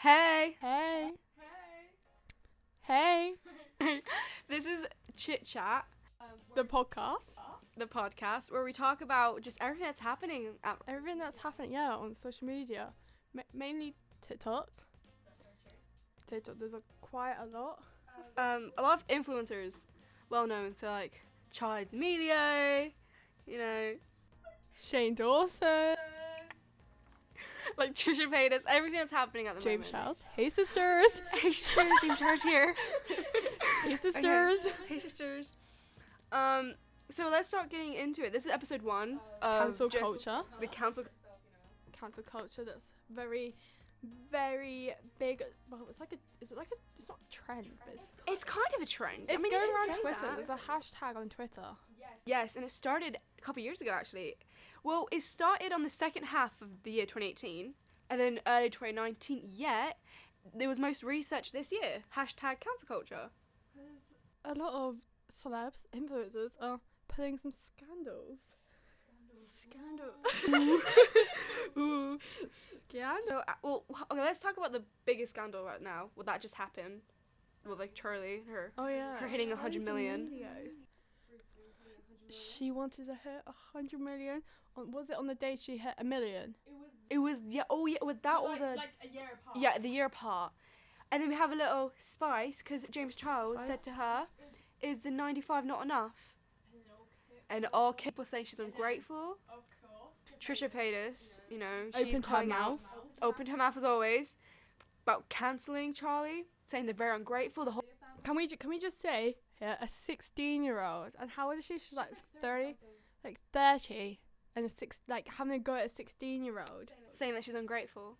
Hey. Hey. Hey. This is Chit Chat, The podcast. the podcast where we talk about just everything that's happening. Everything that's happening, on social media. Mainly TikTok. There's quite a lot. A lot of influencers, well known, so like Charlie D'Amelio, Shane Dawson. like Trisha Paytas, everything that's happening at the James moment. Charles. Hey sisters. Hey sisters, James Charles here. Hey sisters. Okay. Hey sisters. So let's start getting into it. This is episode 1 of Cancel just culture. The cancel. Cancel culture that's very, very big. Well, it's not a trend, but It's kind of a trend. it's I mean, going you can around say Twitter. that. There's a hashtag on Twitter. Yes, and it started a couple years ago, actually. Well, it started on the second half of the year 2018, and then early 2019, yet there was most research this year. Hashtag cancel culture. A lot of celebs, influencers are putting some scandals. Ooh. Scandal. So, okay, let's talk about the biggest scandal right now. Well, that just happened. Well, like Charlie, her Oh yeah. hitting 100 million. She wanted to hit 100 million. Was it on the day she hit 1 million? It was, yeah, oh yeah, with that all the... like a year apart. Yeah, the year apart. And then we have a little spice, because James Charles said to her, is the 95 not enough? And all people saying she's ungrateful. Of course. Trisha Paytas, she's Opened her calling out, mouth. opened her mouth as always, about cancelling Charlie, saying they're very ungrateful. The whole Can we just say, yeah, a 16-year-old, and how old is she? She's like 30, like 30, and having a go at a 16-year-old. saying that she's ungrateful.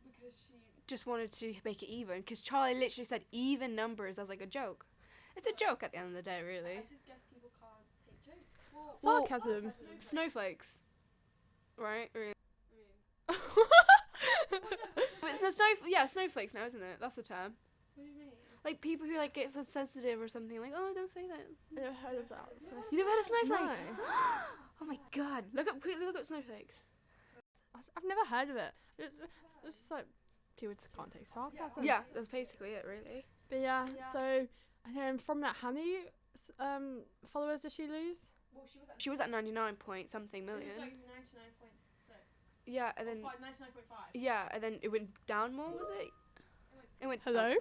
Because she. Just wanted to make it even, because Charlie literally said even numbers as like a joke. It's a joke at the end of the day, really. just guess people can't take jokes. Well, Sarcasm. Snowflakes, right? Really. What But the snowflakes now, isn't it? That's the term. do you mean? Like people who like get sensitive or something. Like, oh, don't say that. I never heard of that. You never heard of snowflakes? No. Oh my god! Quickly look up snowflakes. I've never heard of it. It's just like people just can't take sarcasm. Yeah, that's basically it, really. But yeah, so and then from that, how many followers did she lose? She was at 99 point something million. 99.6. Yeah, and then 99.5. yeah, and then it went down more. Was it? It went Hello?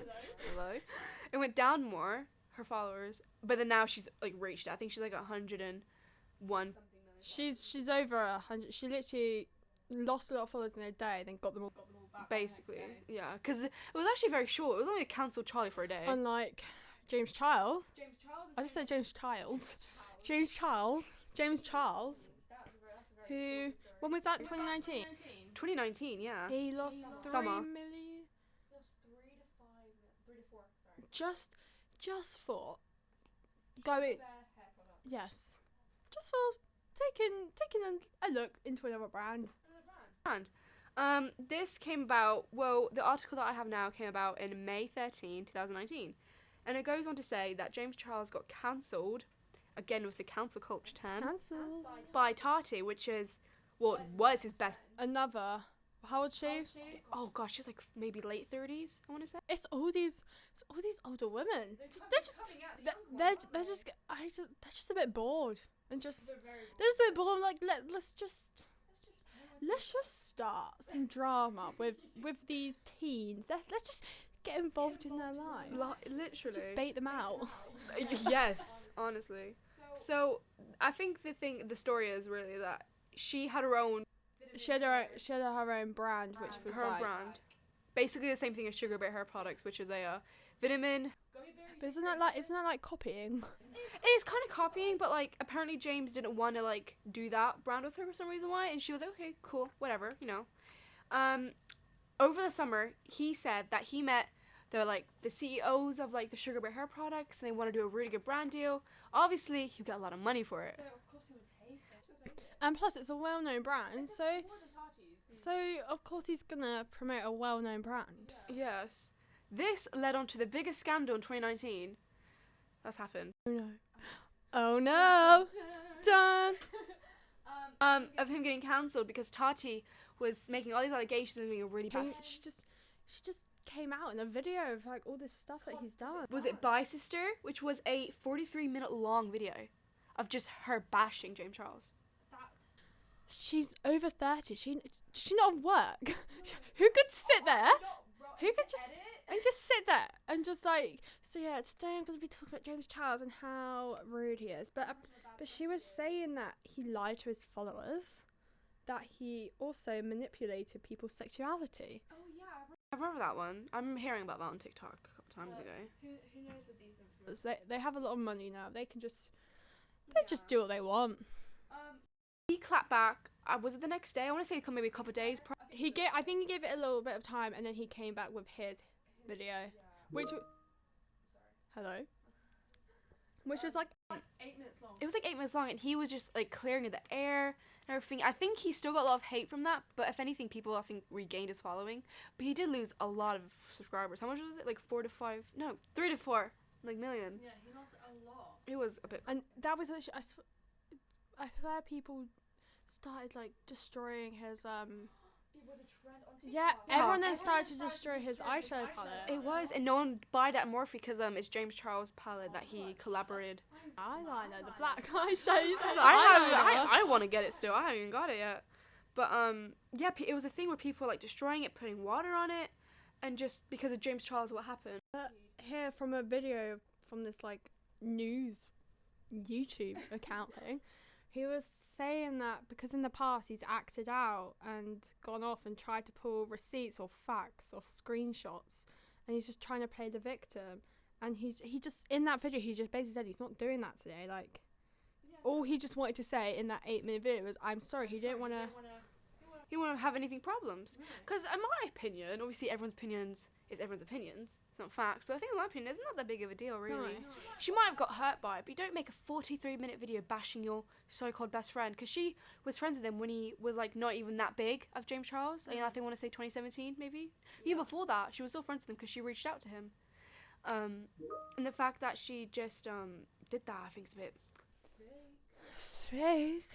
Hello. It went down more, her followers, but then now she's like reached it. I think she's like 101. She's over 100. She literally lost a lot of followers in a day, then got them all back. Basically, yeah, because it was actually very short. It was only a cancelled Charlie for a day. Unlike James Charles. I just said James Childs. James Charles. Who? When was that? 2019. 2019, yeah. He lost 3 Summer. million. Just for going. Yes. Just for taking a look into another brand. This came about, well, the article that I have now came about in May 13, 2019. And it goes on to say that James Charles got cancelled, again with the cancel culture term, Cancelled. by Tati, which is, well, was his best. Another. How old she? Oh gosh, she's like maybe late 30s, I want to say. It's all these older women. They're just a bit bored and they're just a bit bored. Like let's just start some drama with these teens. Let's just get involved in their lives. Literally. Just bait them out. Yes, honestly. So I think the story is really that she had her own She had her own brand, which was her own like, brand, basically the same thing as Sugar Bear Hair Products, which is a vitamin. But isn't that like copying? It is kind of copying, but like apparently James didn't want to like do that brand with her for some reason why, and she was like, okay, cool, whatever, Over the summer, he said that he met the CEOs of like the Sugar Bear Hair Products, and they want to do a really good brand deal. Obviously, he got a lot of money for it. So of course he would take it. And plus, it's a well-known brand, so of course he's gonna promote a well-known brand. Yes. This led on to the biggest scandal in 2019 that's happened. Oh no! Done. Of him getting cancelled because Tati was making all these allegations and being a really bad. She just came out in a video of like all this stuff that he's done. Was it Bye Sister, which was a 43-minute long video of just her bashing James Charles. She's over 30. Does she not work? Who could sit there? Who could just sit there and just like, so yeah, today I'm going to be talking about James Charles and how rude he is. But she was saying that he lied to his followers, that he also manipulated people's sexuality. Oh yeah, I remember that one. I'm hearing about that on TikTok a couple times ago. Who knows what these influencers? They have a lot of money now. They can just do what they want. He clapped back. Was it the next day? I want to say maybe a couple of days. I think he gave it a little bit of time, and then he came back with his video, which was like 8 minutes long. It was like 8 minutes long, and he was just like clearing the air and everything. I think he still got a lot of hate from that, but if anything, people I think regained his following. But he did lose a lot of subscribers. How much was it? Like 3 to 4 million. Yeah, he lost a lot. It was a bit. And that was literally, I swear people started like destroying his It was a trend on TikTok. Yeah, everyone then started to destroy his eyeshadow palette. It was, and no one bought it at Morphe because it's James Charles palette that he collaborated. Eyeliner, the black eyeshadow. I want to get it still. I haven't even got it yet. But yeah, it was a thing where people were like destroying it, putting water on it, and just because of James Charles, what happened? Here from a video from this like news YouTube account thing. He was saying that because in the past he's acted out and gone off and tried to pull receipts or facts or screenshots, and he's just trying to play the victim. And he just in that video he just basically said he's not doing that today. Like, all he just wanted to say in that 8-minute video was, "I'm sorry." He didn't want to. He won't have anything problems. Because in my opinion, obviously everyone's opinions is everyone's opinions. It's not facts. But I think in my opinion, it's not that big of a deal, really. No. She might have got hurt by it, but you don't make a 43-minute video bashing your so-called best friend. Because she was friends with him when he was, like, not even that big of James Charles. I think I want to say 2017, maybe? Yeah. Even before that, she was still friends with him because she reached out to him. And the fact that she just did that, I think is a bit... Fake.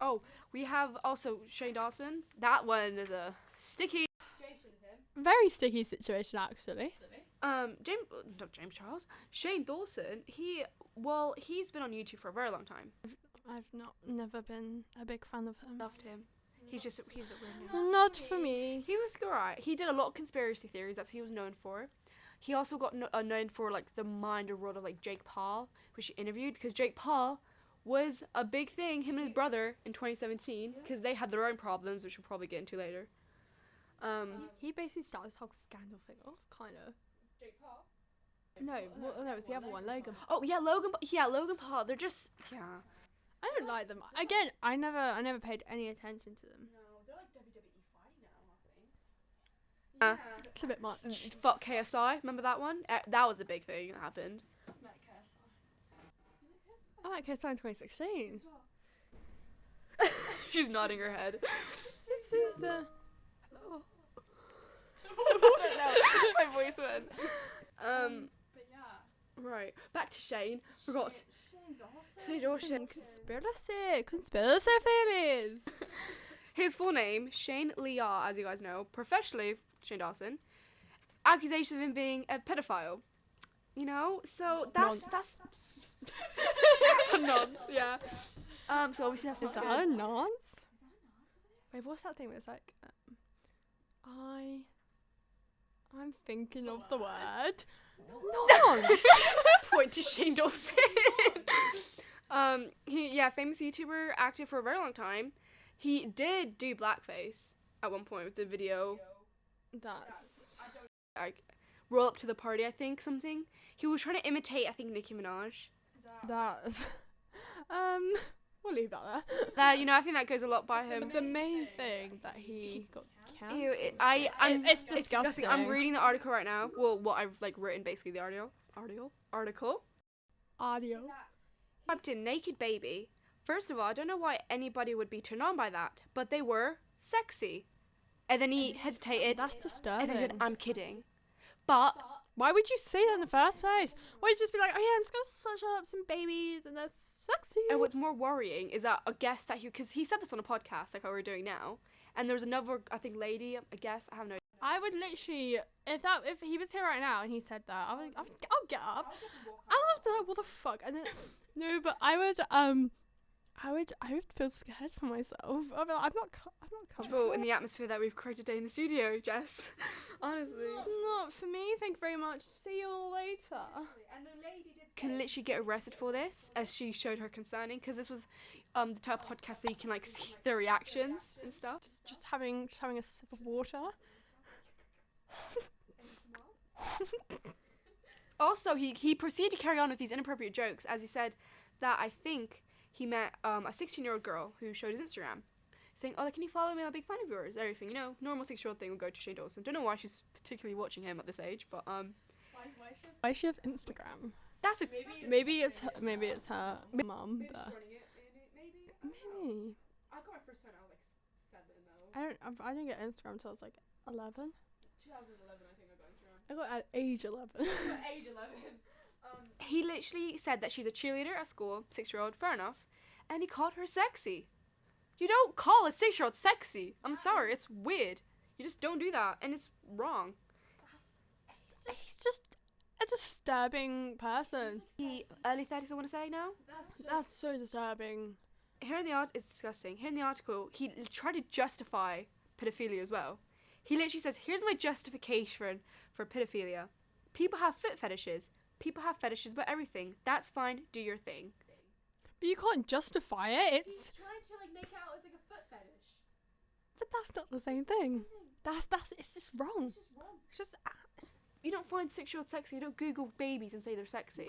Oh, we have also Shane Dawson. That one is a sticky situation with him. Very sticky situation, actually. James Charles. Shane Dawson. He's been on YouTube for a very long time. I've never been a big fan of him. Loved him. He's a bit weird now. Not for me. He was alright. He did a lot of conspiracy theories. That's what he was known for. He also got known for like the mind or world of like Jake Paul, which he interviewed because Jake Paul was a big thing, him and his brother, in 2017, because they had their own problems, which we'll probably get into later. He basically started this whole scandal thing off, kind of. Jake Paul? No, it's the other one, Logan. Oh, yeah, Logan Paul, they're just, yeah. I don't like them. Again, I never paid any attention to them. No, they're like WWE fighting now, I think. It's a bit much. Fuck KSI, remember that one? That was a big thing that happened. I like KSI in 2016. She's nodding her head. This is Hello. No, my voice went. But yeah. Right, back to Shane. Forgot. Shane Dawson. Conspiracy theories. His full name, Shane Leah, as you guys know. Professionally, Shane Dawson. Accusations of him being a pedophile. You know, so that's a nonce, yeah. So obviously that's not good. Is that a nonce? Wait, what's that thing where it's like, I'm thinking of the word nonce. Point to Shane Dawson. Famous YouTuber, active for a very long time. He did do blackface at one point with the video. That's Like, roll up to the party, I think, something. He was trying to imitate, I think, Nicki Minaj. That's we'll leave that there. I think that goes a lot by him. The main thing that he got cancelled. It's disgusting. I'm reading the article right now. Well, what I've like written, basically the article. Typed in naked baby. First of all, I don't know why anybody would be turned on by that, but they were sexy. And then he hesitated. That's disturbing. And then he said, "I'm kidding." But Why would you say that in the first place? Why would you just be like, oh yeah, I'm just gonna search up some babies and they're sexy? And what's more worrying is that a guest that because he said this on a podcast like how we're doing now, and there was another I think lady, a guest, I have no. I would literally, if he was here right now and he said that, I'll get up. I would just be like, what the fuck? And then, no, but I would feel scared for myself. I'd be like, I'm not comfortable In the atmosphere that we've created today in the studio, Jess. Honestly. It's not for me. Thank you very much. See you all later. And the lady can literally get arrested for this, as she showed her concerning, because this was the type of podcast that you can like see their reactions and stuff. Just having a sip of water. Also, he proceeded to carry on with these inappropriate jokes, as he said that I think he met a 16-year-old girl who showed his Instagram, saying, "Oh, like, can you follow me? I'm a big fan of yours." Everything, you know, normal 6-year-old thing would go to Shane Dawson. Don't know why she's particularly watching him at this age, but Why does she have Instagram? that's a Maybe it's her mum. maybe. Maybe. I got my first phone. I was like 7 though. I didn't get Instagram until I was like 11. 2011, I think I got Instagram. I got at age 11. Age 11. He literally said that she's a cheerleader at school, 6-year-old, fair enough, and he called her sexy. You don't call a 6-year-old sexy. I'm sorry, it's weird. You just don't do that, and it's wrong. He's just a disturbing person. He early 30s, I want to say now. That's so disturbing. Here in the it's disgusting. Here in the article, he tried to justify pedophilia as well. He literally says, "Here's my justification for pedophilia. People have foot fetishes. People have fetishes about everything. That's fine. Do your thing." But you can't justify it. He's trying to like make it out as like a foot fetish. But that's not the same thing. It's just wrong. It's just wrong. It's just You don't find 6-year-olds sexy. You don't Google babies and say they're sexy.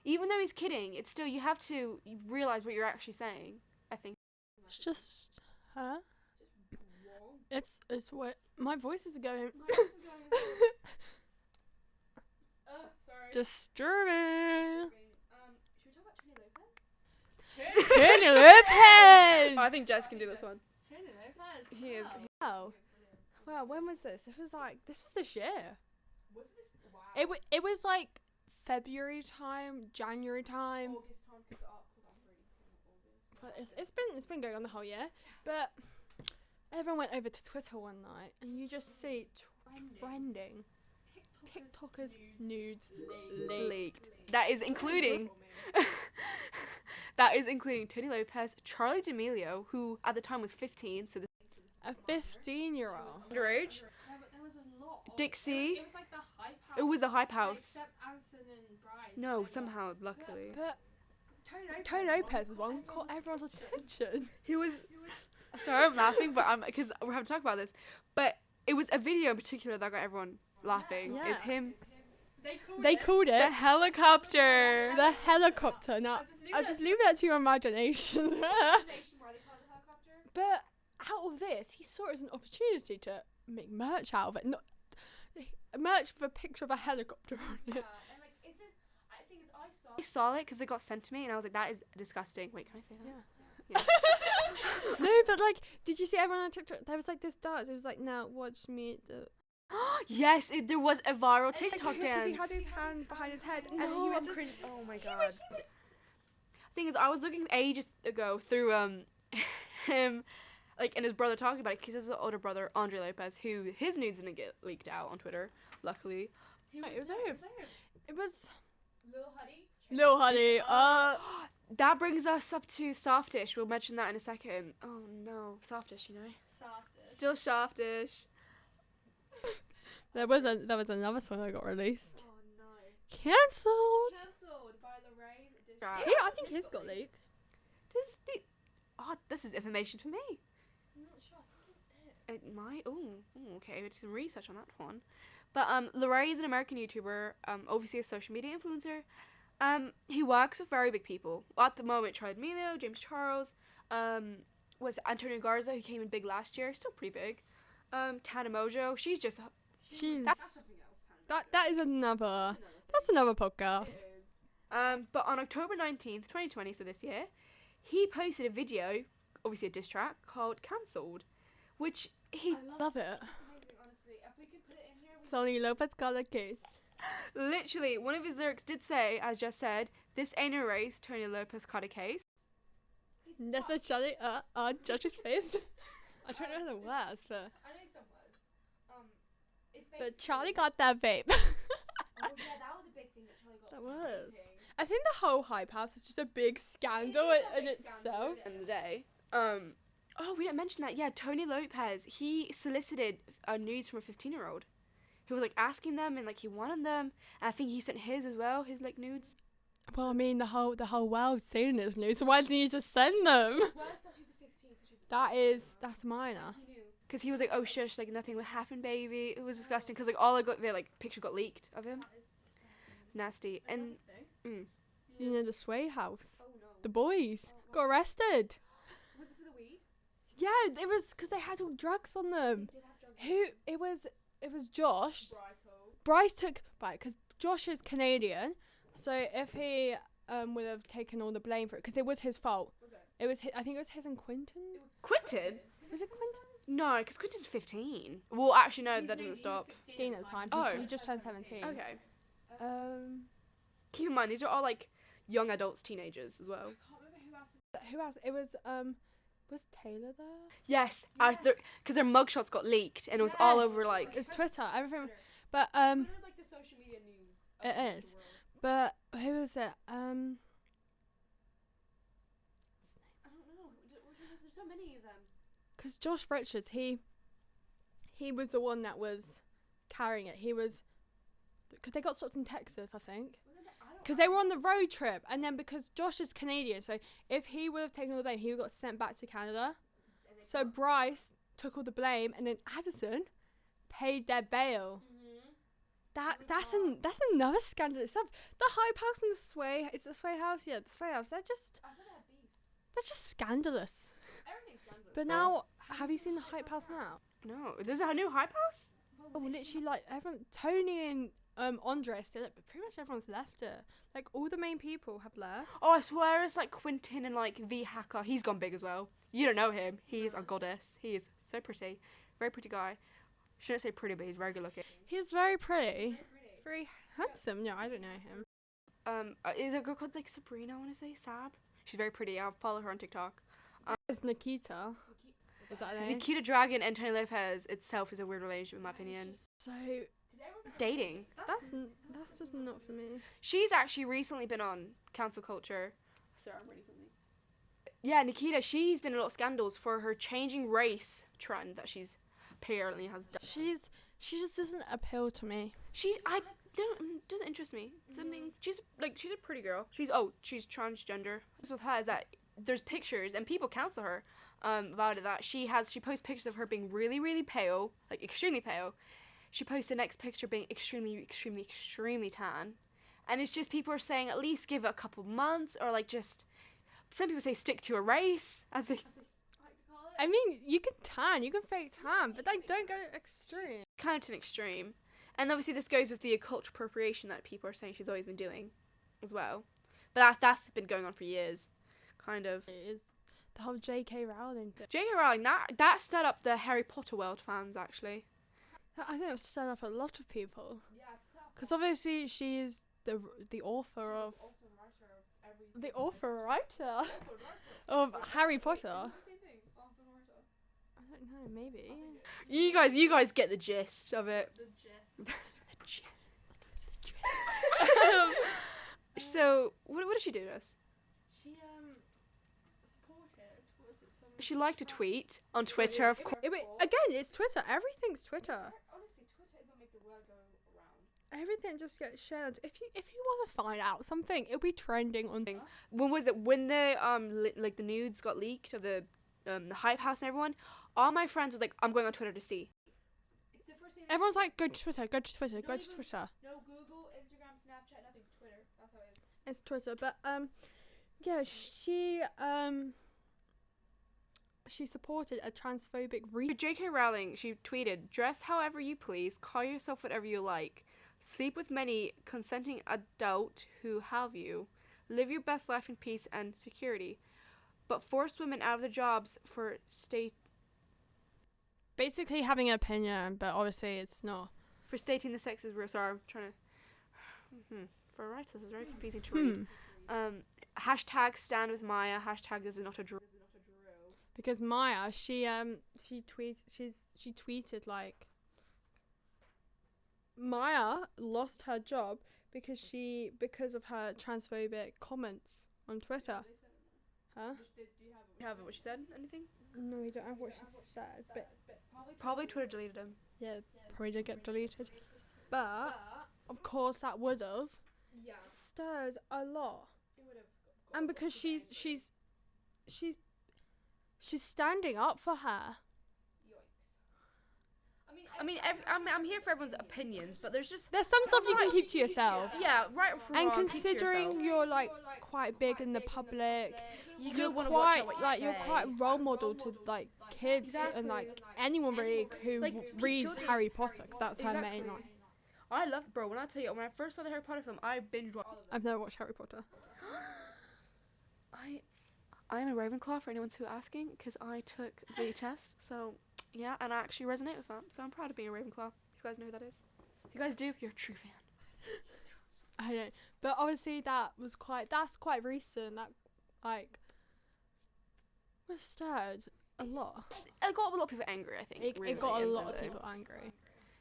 Even though he's kidding, it's still you have to realize what you're actually saying. I think. it's just huh? It's what my voice is going. Sorry. Disturbing. Should we talk about Tony Lopez? Tony Lopez. I think Jess can do this one. Tony Lopez. He is. Oh. Well, when was this? It was like this is this year. Was this? Wow. It was like February time, January time. August time. But it's been going on the whole year. But everyone went over to Twitter one night and you just see trending TikTokers nudes leaked. That is including Tony Lopez, Charlie D'Amelio, who at the time was 15, so this A 15-year-old. underage. There was a lot. Dixie. It was like the hype house. It was the hype house. Except Anson and Bryce. No, somehow, luckily. But Tony Lopez's one caught everyone's attention. He was. Sorry, I'm laughing, but because we're having to talk about this. But it was a video in particular that got everyone laughing. Yeah. Is him. They called it The helicopter. the helicopter. Now, I'll just leave that to your imagination. But out of this, he saw it as an opportunity to make merch out of it. Not merch with a picture of a helicopter on it. I saw it because it got sent to me, and I was like, "That is disgusting." Wait, can I say that? Yeah. No, but like, did you see everyone on TikTok? There was like this dance. It was like, "Now watch me." Yes, there was a viral TikTok Because dance. he had his hands behind his head, and No, he was I'm just. cringe. Oh my god. Thing is, I was looking ages ago through him, like, and his brother talking about it, because his older brother Andre Lopez, who his nudes didn't get leaked out on Twitter, luckily. It was over. It was Lil Huddy. That brings us up to Softish. We'll mention that in a second. Oh no, Softish, you know. Still Softish. There was another song that got released. Oh no. Cancelled. Cancelled by Lorraine. Yeah, I think his got leaked. This is information for me. I'm not sure. I think It might. Oh, okay. We did some research on that one. But Lorraine is an American YouTuber. Obviously a social media influencer. He works with very big people. Well, at the moment, Charlie D'Amelio, James Charles, was Antonio Garza, who came in big last year, still pretty big. Tana Mojo, she's that's something else. That is another. That's another podcast. But on October 19th, 2020, so this year, he posted a video, obviously a diss track, called Cancelled, which he... I love it. Honestly, if we could put it in here... Tony Lopez got a case. Literally, one of his lyrics did say, as just said, "This ain't a race, Tony Lopez caught a case." That's a Charlie on Josh's face. I don't know the words, but I know some words. but Charlie got that babe. Oh yeah, that was a big thing that Charlie got. That was. I think the whole Hype House is just a big scandal in itself. At the end of the day. Oh, we didn't mention that. Yeah, Tony Lopez, he solicited nudes from a 15-year-old. He was like asking them and like he wanted them. And I think he sent his as well, his like nudes. Well, I mean, the whole world's seeing this news, so why doesn't you just send them? Well, I thought she was a 15, so she's That's minor. He knew. Because he was like, oh shush, like nothing would happen, baby. It was disgusting. Because like all I got, the like picture got leaked of him. It's nasty. And You know, the Sway House. oh no. The boys got arrested. Was it for the weed? Yeah, it was because they had all drugs on them. They did have drugs. It was Josh. Bryce Bryce took, right, because Josh is Canadian, so if he would have taken all the blame for it, because it was his fault. Was it? It was I think it was his and Quentin. Quentin? Was it Quentin? No, because Quentin's 15. Well, actually, no, that doesn't stop. 16 at the time. Oh. He just turned 17. Okay. Keep Keep in mind, these are all like young adults, teenagers as well. who else? It was Taylor there? Yes, because their mugshots got leaked and it was all over like. It's Twitter, everything. But Twitter's like the social media news. it is. But who was it? I don't know. There's so many of them. Because Josh Richards, he was the one that was carrying it. He was, because they got stopped in Texas, I think. Because they were on the road trip, and then because Josh is Canadian, so if he would have taken all the blame, he would have got sent back to Canada. So Bryce took all the blame, and then Addison paid their bail. That's another scandal itself. The Hype House and the Sway, it's the Sway House, yeah, the Sway House. They're just scandalous. Everything's scandalous. But now, have you seen the Hype House now? No, there's a new Hype House. Oh, literally, like everyone, Tony and Andre still it, but pretty much everyone's left it. Like all the main people have left. Oh, I swear it's like Quentin and like V Hacker. He's gone big as well. You don't know him. He's a goddess. He is so pretty, very pretty guy. Shouldn't say pretty, but he's very good looking. He's very pretty, very handsome. No, I don't know him. Is there a girl called like Sabrina? I want to say Sab. She's very pretty. I'll follow her on TikTok. It's Nikita. Is that her name? Nikita Dragon and Tony Lopez itself is a weird relationship in my opinion. So Dating. that's just not for me. She's actually recently been on cancel culture. Sorry, I'm reading something. Yeah, Nikita, she's been in a lot of scandals for her changing race trend that she's apparently has done. She just doesn't appeal to me. Doesn't interest me. Something she's a pretty girl. She's transgender. What's with her is that there's pictures and people cancel her about it, that she posts pictures of her being really, really pale, like extremely pale. She posts the next picture being extremely, extremely, extremely tan. And it's just people are saying at least give it a couple months, or like just, some people say stick to a race, as they like to call it. I mean, you can fake tan, but like don't go extreme. Kind of to an extreme. And obviously this goes with the cultural appropriation that people are saying she's always been doing as well. But that's been going on for years, kind of. It is the whole J.K. Rowling thing. J.K. Rowling, that stirred up the Harry Potter world fans, actually. I think it's stirred up a lot of people. Yeah, because obviously she is the author of the author writer of Harry Potter. I don't know, maybe. You guys get the gist of it. The gist. So what did she do to us? She supported. What was it? She liked a tweet on Twitter, of course. Again, it's Twitter. Everything's Twitter. Honestly, Twitter is what makes the world go around. Everything just gets shared. If you want to find out something, it'll be trending on. When was it? When the like the nudes got leaked of the Hype House and everyone, all my friends was like, I'm going on Twitter to see. It's the first thing. Everyone's like, go to Twitter, go to Twitter, go to Twitter. No Google, Instagram, Snapchat, nothing. Twitter. That's how it is. It's Twitter, but yeah, she supported a transphobic J.K. Rowling, she tweeted, "Dress however you please, call yourself whatever you like, sleep with many consenting adult who have you, live your best life in peace and security, but force women out of their jobs for basically having an opinion, but obviously it's not. For stating the sex is real." Sorry, I'm trying to For a writer, this is very confusing to read. Hashtag stand with Maya. Hashtag this is not a drill. Because Maya, she tweeted like, Maya lost her job because of her transphobic comments on Twitter. Huh? Do you have what she said? Anything? No, we don't have what she said, but Probably Twitter deleted him. yeah, probably did get deleted. But of course that would have stirred a lot. And because she's standing up for her. I mean, I'm here for everyone's opinions, but there's some stuff you can keep to yourself. Yeah, right. Or And wrong, keep to considering yourself. you're like quite big in the public, you're wanna watch quite out what you like you're say. quite a role model to like kids and like anyone really who reads children. Harry Potter. 'Cause that's her main Exactly. one. I love, bro. When I tell you, when I first saw the Harry Potter film, I binge watched. I've never watched Harry Potter. I'm a Ravenclaw for anyone who's asking, because I took the test. So yeah, and I actually resonate with that. So I'm proud of being a Ravenclaw. If you guys know who that is, if you guys do, you're a true fan. I don't. But obviously that's quite recent. That like was stirred a lot. It got a lot of people angry. I think It got a really, lot of and, people angry.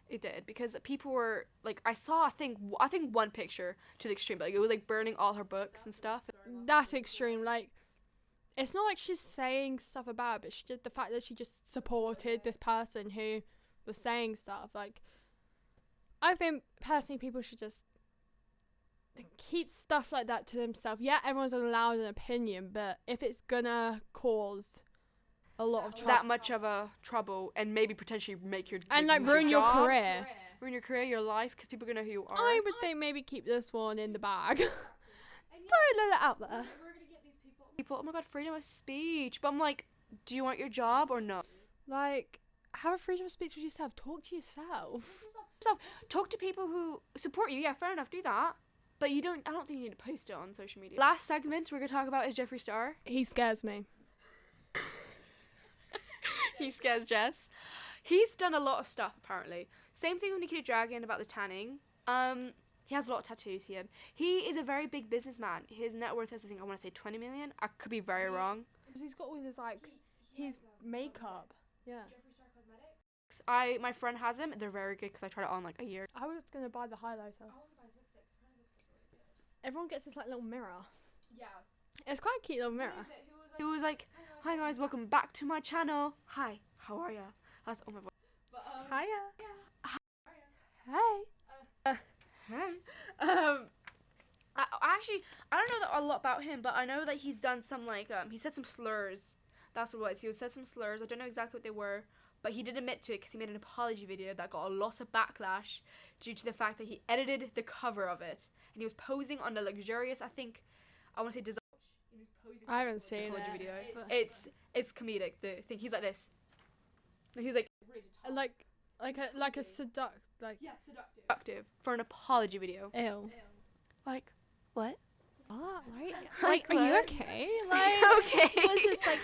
It did, because people were like, I saw I think one picture to the extreme, but like it was like burning all her books and stuff. That's extreme. Like, it's not like she's saying stuff about it, but the fact that she just supported this person who was saying stuff. Like, I think personally people should just keep stuff like that to themselves. Yeah, everyone's allowed an opinion, but if it's gonna cause a lot of trouble, That much of a trouble, and maybe potentially make your and like lose ruin your job, career, ruin your career, your life, because people are gonna know who you are. I would think maybe keep this one in the bag. Don't let it out there. People, oh my god, freedom of speech. But I'm like, do you want your job or no? Like, have a freedom of speech with yourself. Talk to yourself. Talk to people who support you. Yeah, fair enough, do that. But I don't think you need to post it on social media. Last segment we're gonna talk about is Jeffree Star. He scares me. He scares Jess. He's done a lot of stuff apparently. Same thing with Nikita Dragon about the tanning. He has a lot of tattoos here. He is a very big businessman. His net worth is, I think, I want to say 20 million. I could be very wrong. He's got all his like his makeup. Yeah. My friend has them. They're very good because I tried it on like a year. I was gonna buy the highlighter. Everyone gets this like little mirror. Yeah. It's quite a cute little mirror. It was like, hi guys, welcome back to my channel. Hi, how are ya? That's oh my god. Hiya. Hey. Hey. I don't know a lot about him, but I know that he's done some like he said some slurs. That's what it was. He said some slurs. I don't know exactly what they were, but he did admit to it because he made an apology video that got a lot of backlash due to the fact that he edited the cover of it and he was posing on a luxurious, I want to say design. I haven't seen Apology it. video. but- It's comedic. The thing he's like this. And he was like like a seduct like seductive for an apology video. ew. Like what? What? Like, Like are you what? okay? Like, Okay. was this like?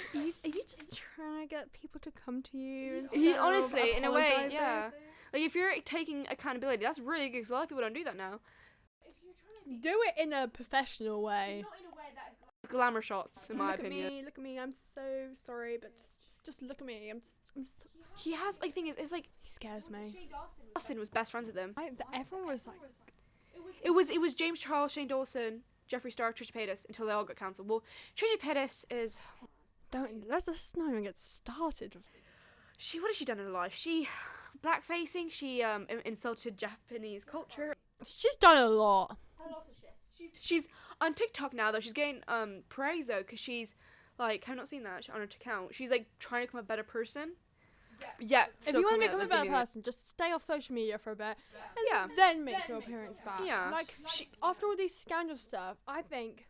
Are you just trying to get people to come to you? Instead He of honestly, in a way, apologizing? yeah. Like if you're taking accountability, that's really good because a lot of people don't do that now. Do it in a professional way. Not in a way that is glamour shots, in my Look opinion. at me. I'm so sorry, but just look at me. I'm He has like thing is, it's like he scares me. Dawson was best friends with them. Everyone was like, It was James Charles, Shane Dawson, Jeffree Star, Trisha Paytas until they all got cancelled. Well, Trisha Paytas is let's not even get started. what has she done in her life? She blackfacing. She insulted Japanese culture. She's done a lot. A lot of shit. She's on TikTok now though. She's getting praise though because she's like, have not seen that on her account. She's like trying to become a better person. Yeah. If you want to become a better person, just stay off social media for a bit, and then make your appearance back. Yeah. Like after all these scandal stuff, I think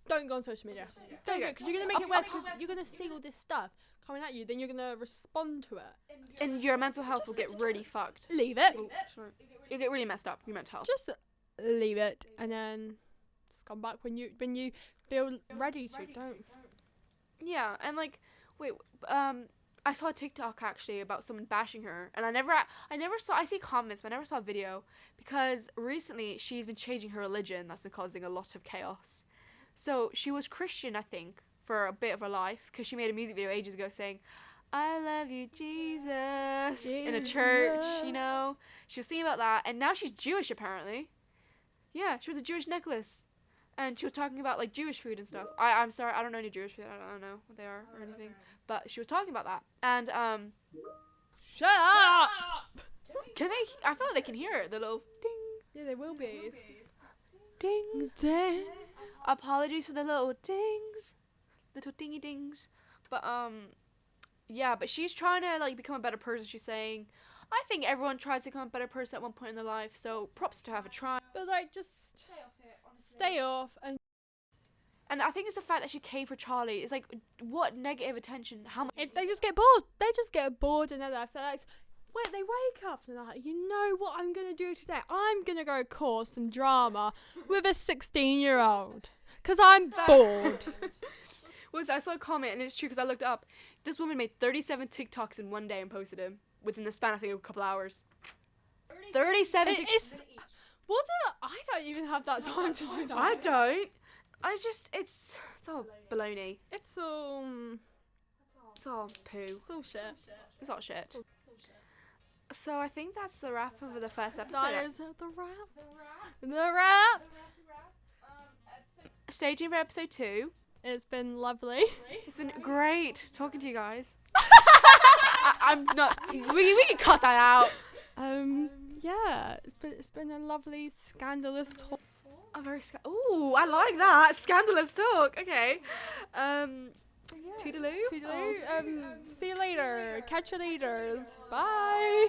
don't go on social media. Don't do it because you're gonna make it worse because you're gonna see all this stuff coming at you. Then you're gonna respond to it. And your mental health will get really fucked. Leave it. Oh, sorry. You'll get really messed up. Your mental health. Just leave it, and then just come back when you feel ready to. Don't. Yeah, and like, wait, I saw a TikTok actually about someone bashing her, and I never saw. I see comments, but I never saw a video because recently she's been changing her religion. That's been causing a lot of chaos. So she was Christian, I think, for a bit of her life because she made a music video ages ago saying, "I love you, Jesus," in a church. You know, she was singing about that, and now she's Jewish apparently. Yeah, she was a Jewish necklace. And she was talking about like Jewish food and stuff. I'm sorry, I don't know any Jewish food. I don't know what they are or anything. But she was talking about that. And Shut up! can they? I feel like they can hear it. The little ding, Yeah, they will be. ding. Dang. Apologies for the little dings, little dingy dings. But yeah. But she's trying to like become a better person. She's saying, I think everyone tries to become a better person at one point in their life. So props to her for trying. But like, just stay off and. And I think it's the fact that she came for Charlie. It's like, what negative attention? How much? They just get bored. They just get bored in their life. So like, they wake up and they're like, you know what I'm gonna do today? I'm gonna go cause some drama with a 16-year-old because I'm bored. I saw a comment, and it's true because I looked it up. This woman made 37 TikToks in one day and posted them within the span, I think, of a couple hours. 37 TikToks. What do I don't even have that time to do that. I don't. It's all baloney. It's all poo. it's all shit. It's all shit. So I think that's the wrap of the first episode. That is the wrap. The wrap. Stay tuned for episode 2. It's been lovely. It's been great talking to you guys. I'm not. We can cut that out. Yeah, it's been a lovely scandalous talk. A very ooh, I like that scandalous talk. Okay. Toodaloo. Toodaloo. See you later. Catch you later. Bye.